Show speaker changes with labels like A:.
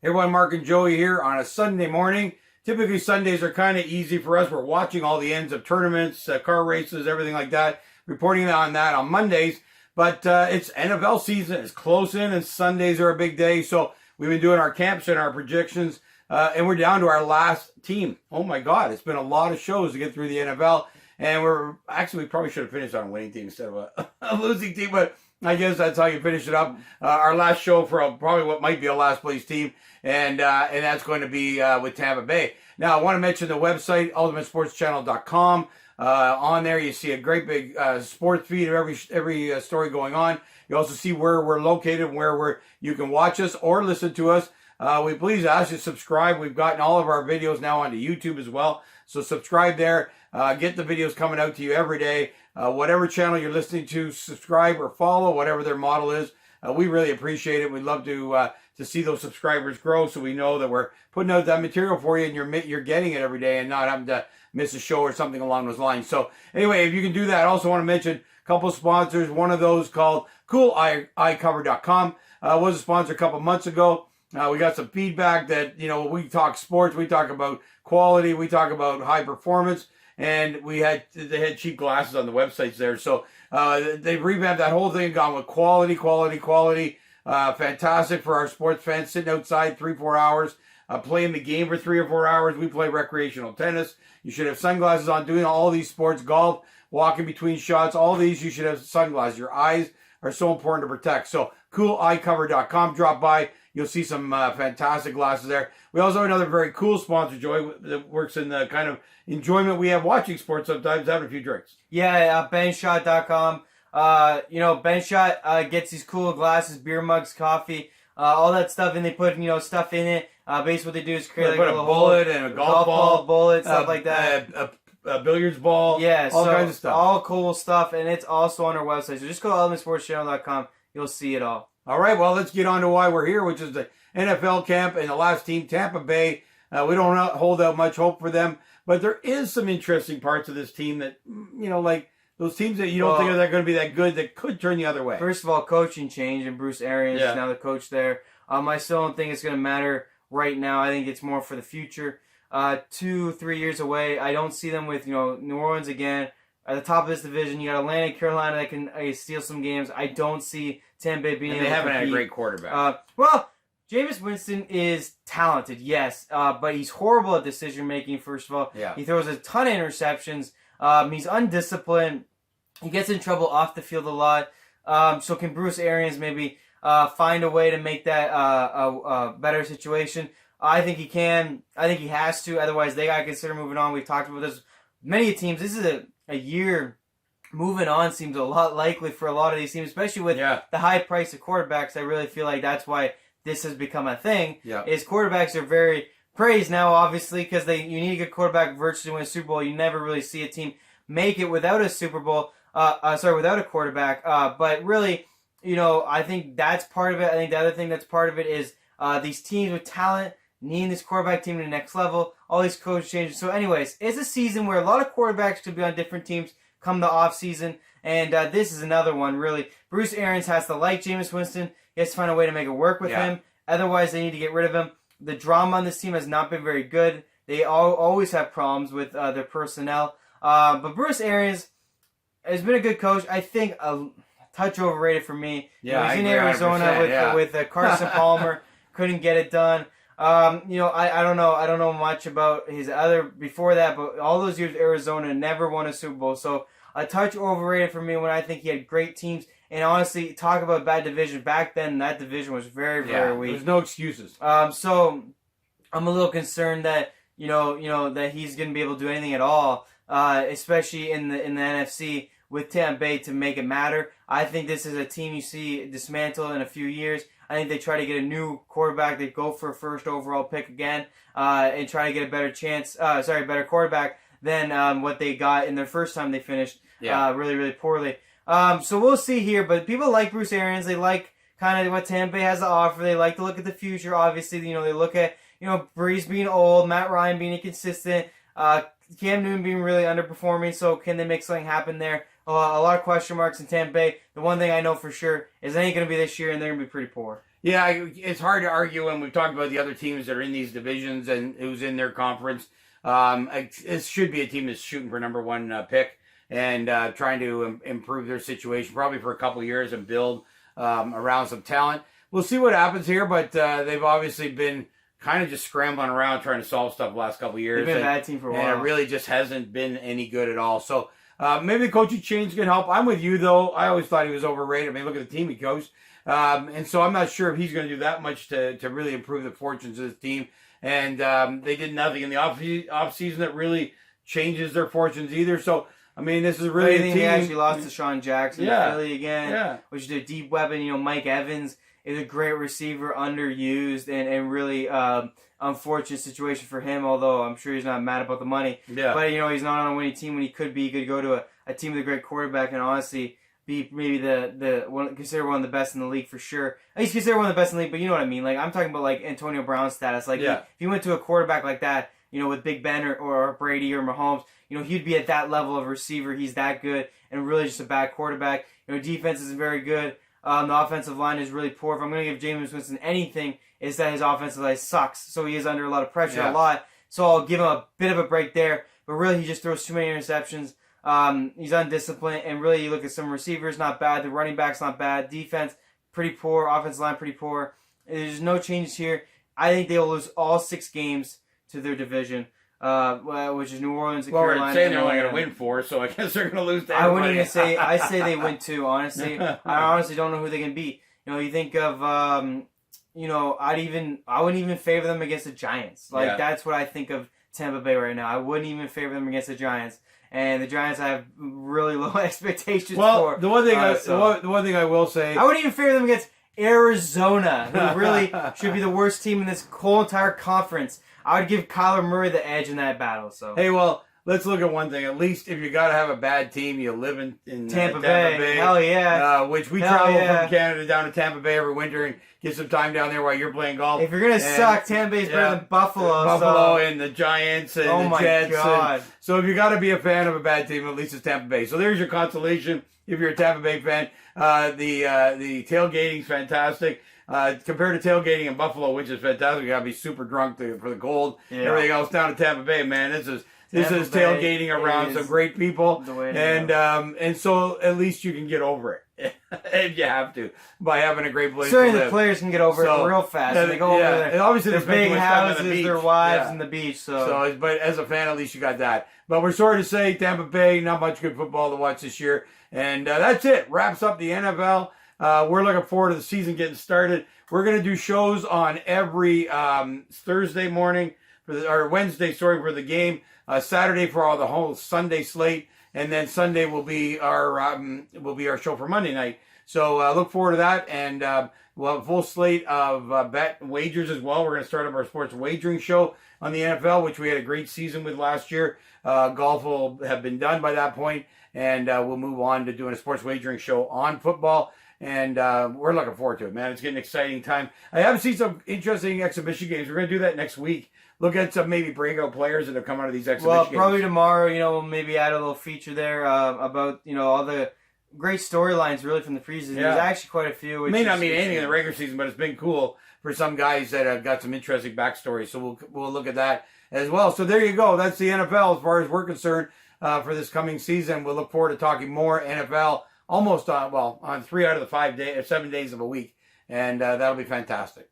A: Hey everyone, Mark and Joey here on a Sunday morning. Typically Sundays are kind of easy for us. We're watching all the ends of tournaments, car races, everything like that, reporting on that on Mondays. But it's NFL season, it's close in, and Sundays are a big day. So we've been doing our camps and our projections, and we're down to our last team. Oh my God, it's been a lot of shows to get through the NFL. And we probably should have finished on a winning team instead of a losing team, but I guess that's how you finish it up. Our last show for probably what might be a last place team, and that's going to be with Tampa Bay. Now, I want to mention the website, ultimatesportschannel.com. On there, you see a great big sports feed of every story going on. You also see where we're located, you can watch us or listen to us. We please ask you to subscribe. We've gotten all of our videos now onto YouTube as well, so subscribe there. Get the videos coming out to you every day. Whatever channel you're listening to, subscribe or follow, whatever their model is. We really appreciate it. We'd love to see those subscribers grow, so we know that we're putting out that material for you and you're getting it every day and not having to miss a show or something along those lines. So anyway, if you can do that, I also want to mention a couple of sponsors. One of those called CoolEyeCover.com was a sponsor a couple months ago. We got some feedback that, we talk sports, we talk about quality, we talk about high performance, and they had cheap glasses on the websites there. So they've revamped that whole thing and gone with quality. Fantastic for our sports fans sitting outside 3-4 hours, playing the game for 3 or 4 hours. We play recreational tennis. You should have sunglasses on doing all these sports, golf, walking between shots, all these, you should have sunglasses. Your eyes are so important to protect. So CoolEyeCover.com, drop by. You'll see some fantastic glasses there. We also have another very cool sponsor, Joy, that works in the kind of enjoyment we have watching sports sometimes, having a few drinks.
B: Yeah, benshot.com. Benshot gets these cool glasses, beer mugs, coffee, all that stuff, and they put, stuff in it. Basically what they do is create
A: like a
B: little
A: bullet and a golf ball,
B: bullet, stuff like that.
A: A billiards ball,
B: yeah,
A: all kinds of stuff.
B: All cool stuff, and it's also on our website. So just go to ultimatesportschannel.com. You'll see it all.
A: All right, well, let's get on to why we're here, which is the NFL camp and the last team, Tampa Bay. We don't hold out much hope for them, but there is some interesting parts of this team that, like those teams that you don't think are going to be that good that could turn the other way.
B: First of all, coaching change, and Bruce Arians is now the coach there. I still don't think it's going to matter right now. I think it's more for the future. 2-3 years away, I don't see them with, New Orleans again. At the top of this division, you got Atlanta and Carolina that can steal some games. I don't see Tampa Bay being able to compete.
A: They haven't had a great quarterback.
B: Jameis Winston is talented, yes, but he's horrible at decision making. First of all, he throws a ton of interceptions. He's undisciplined. He gets in trouble off the field a lot. So can Bruce Arians maybe find a way to make that a better situation? I think he can. I think he has to. Otherwise, they got to consider moving on. We've talked about this. Many teams. This is a year moving on seems a lot likely for a lot of these teams, especially with the high price of quarterbacks. I really feel like that's why this has become a thing. Is quarterbacks are very praised now, obviously, because you need a good quarterback virtually to win a Super Bowl. You never really see a team make it without a Super Bowl. Without a quarterback. But really, I think that's part of it. I think the other thing that's part of it is these teams with talent needing this quarterback team to the next level. All these coach changes. So, anyways, it's a season where a lot of quarterbacks could be on different teams come the off season, and this is another one. Really, Bruce Arians has to like Jameis Winston. He has to find a way to make it work with him. Otherwise, they need to get rid of him. The drama on this team has not been very good. They always have problems with their personnel. But Bruce Arians has been a good coach. I think a touch overrated for me.
A: Yeah,
B: he's in Arizona with Carson Palmer. Couldn't get it done. I don't know. I don't know much about his other before that, but all those years Arizona never won a Super Bowl. So a touch overrated for me when I think he had great teams. And honestly, talk about bad division. Back then, that division was very, very weak.
A: There's no excuses.
B: So I'm a little concerned that that he's going to be able to do anything at all, especially in the NFC with Tampa Bay to make it matter. I think this is a team you see dismantle in a few years. I think they try to get a new quarterback. They go for a first overall pick again and try to get a better better quarterback than what they got in their first time they finished really, really poorly. So we'll see here. But people like Bruce Arians. They like kind of what Tampa Bay has to offer. They like to look at the future. Obviously, they look at Breeze being old, Matt Ryan being inconsistent, Cam Newton being really underperforming. So can they make something happen there? A lot of question marks in Tampa Bay. The one thing I know for sure is it ain't going to be this year, and they're going to be pretty poor.
A: Yeah, it's hard to argue when we've talked about the other teams that are in these divisions and who's in their conference. It should be a team that's shooting for number one pick and trying to improve their situation probably for a couple of years and build around some talent. We'll see what happens here, but they've obviously been kind of just scrambling around trying to solve stuff the last couple of years.
B: They've been a bad team for a while.
A: And it really just hasn't been any good at all. So maybe the coaching change can help. I'm with you, though. I always thought he was overrated. I mean, look at the team he coached. And so I'm not sure if he's going to do that much to really improve the fortunes of his team. And they did nothing in the off season that really changes their fortunes either. So, I mean, this is really a team.
B: They actually lost to Sean Jackson to Philly again, which is their deep weapon. You know, Mike Evans is a great receiver, underused, and really unfortunate situation for him, although I'm sure he's not mad about the money.
A: Yeah.
B: But, you know, he's not on a winning team when he could be. He could go to a team with a great quarterback and honestly be maybe considered one of the best in the league for sure. He's considered one of the best in the league, but you know what I mean. Like, I'm talking about, like, Antonio Brown's status. Like, if you went to a quarterback like that, you know, with Big Ben or Brady or Mahomes, you know, he'd be at that level of receiver. He's that good and really just a bad quarterback. You know, defense isn't very good. The offensive line is really poor. If I'm going to give Jameis Winston anything, it's that his offensive line sucks. So he is under a lot of pressure a lot. So I'll give him a bit of a break there. But really, he just throws too many interceptions. He's undisciplined. And really, you look at some receivers, not bad. The running back's not bad. Defense, pretty poor. Offensive line, pretty poor. There's no changes here. I think they'll lose all 6 games to their division. Which is New Orleans and Carolina.
A: We're saying they're only going to win 4, so I guess they're going to lose to
B: everybody. I wouldn't even say. I say they win 2. Honestly, I honestly don't know who they can beat. You know, you think of, you know, I wouldn't even favor them against the Giants. Like that's what I think of Tampa Bay right now. I wouldn't even favor them against the Giants, and the Giants I have really low expectations for.
A: Well, the one thing I will say,
B: I wouldn't even favor them against Arizona, who really should be the worst team in this whole entire conference. I would give Kyler Murray the edge in that battle. So
A: hey, well, let's look at one thing. At least if you got to have a bad team, you live in
B: Tampa Bay. Hell yeah.
A: Which we travel from Canada down to Tampa Bay every winter and get some time down there while you're playing golf.
B: If you're gonna suck, Tampa Bay's better than Buffalo.
A: Buffalo and the Giants and the Jets.
B: God.
A: So if you got to be a fan of a bad team, at least it's Tampa Bay. So there's your consolation. If you're a Tampa Bay fan, the tailgating's fantastic. Compared to tailgating in Buffalo, which is fantastic, you gotta be super drunk for the cold. Everything else down to Tampa Bay, man. This is tailgating around some great people, and so at least you can get over it if you have to by having a great place.
B: Certainly, the players can get over it real fast. They go over there.
A: And obviously,
B: their big houses, their wives, and the beach. So,
A: but as a fan, at least you got that. But we're sorry to say, Tampa Bay, not much good football to watch this year, and that's it. Wraps up the NFL. We're looking forward to the season getting started. We're going to do shows on every Thursday morning or Wednesday, for the game. Saturday for all the whole Sunday slate, and then Sunday will be our show for Monday night. So look forward to that, and we'll have a full slate of bet wagers as well. We're going to start up our sports wagering show on the NFL, which we had a great season with last year. Golf will have been done by that point, and we'll move on to doing a sports wagering show on football. And we're looking forward to it, man. It's getting an exciting time. I have seen some interesting exhibition games. We're going to do that next week. Look at some maybe breakout players that have come out of these exhibition games.
B: Well, probably tomorrow, you know, we'll maybe add a little feature there about, you know, all the great storylines really from the preseason. There's actually quite a few.
A: It may not mean anything in the regular season, but it's been cool for some guys that have got some interesting backstories. So we'll look at that as well. So there you go. That's the NFL as far as we're concerned for this coming season. We'll look forward to talking more NFL almost on 3 out of the 7 days of a week. And that'll be fantastic.